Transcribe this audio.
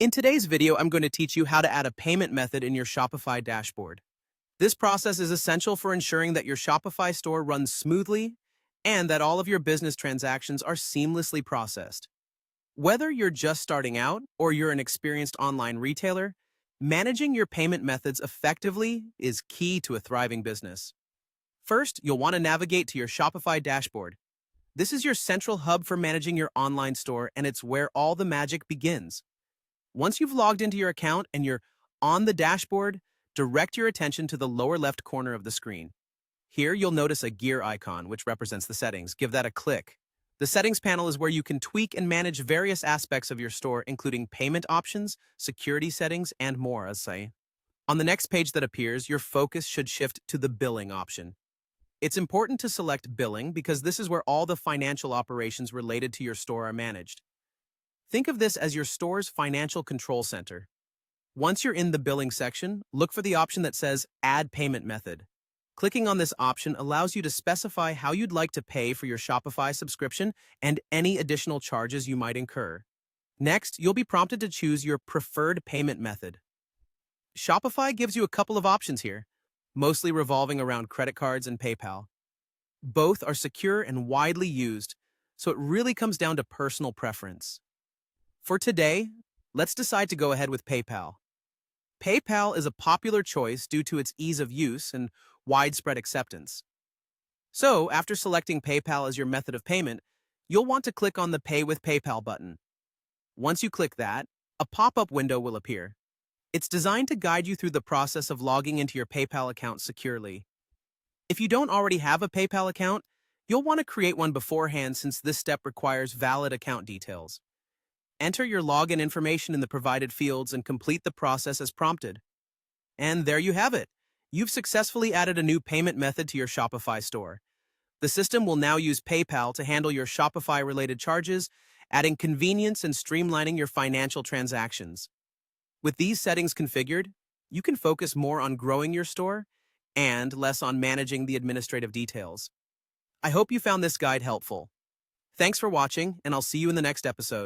In today's video, I'm going to teach you how to add a payment method in your Shopify dashboard. This process is essential for ensuring that your Shopify store runs smoothly and that all of your business transactions are seamlessly processed. Whether you're just starting out or you're an experienced online retailer, managing your payment methods effectively is key to a thriving business. First, you'll want to navigate to your Shopify dashboard. This is your central hub for managing your online store, and it's where all the magic begins. Once you've logged into your account and you're on the dashboard, direct your attention to the lower left corner of the screen. Here, you'll notice a gear icon, which represents the settings. Give that a click. The settings panel is where you can tweak and manage various aspects of your store, including payment options, security settings, and more, as say. On the next page that appears, your focus should shift to the billing option. It's important to select billing because this is where all the financial operations related to your store are managed. Think of this as your store's financial control center. Once you're in the billing section, look for the option that says Add Payment Method. Clicking on this option allows you to specify how you'd like to pay for your Shopify subscription and any additional charges you might incur. Next, you'll be prompted to choose your preferred payment method. Shopify gives you a couple of options here, mostly revolving around credit cards and PayPal. Both are secure and widely used, so it really comes down to personal preference. For today, let's decide to go ahead with PayPal. PayPal is a popular choice due to its ease of use and widespread acceptance. So, after selecting PayPal as your method of payment, you'll want to click on the Pay with PayPal button. Once you click that, a pop-up window will appear. It's designed to guide you through the process of logging into your PayPal account securely. If you don't already have a PayPal account, you'll want to create one beforehand since this step requires valid account details. Enter your login information in the provided fields and complete the process as prompted. And there you have it. You've successfully added a new payment method to your Shopify store. The system will now use PayPal to handle your Shopify-related charges, adding convenience and streamlining your financial transactions. With these settings configured, you can focus more on growing your store and less on managing the administrative details. I hope you found this guide helpful. Thanks for watching, and I'll see you in the next episode.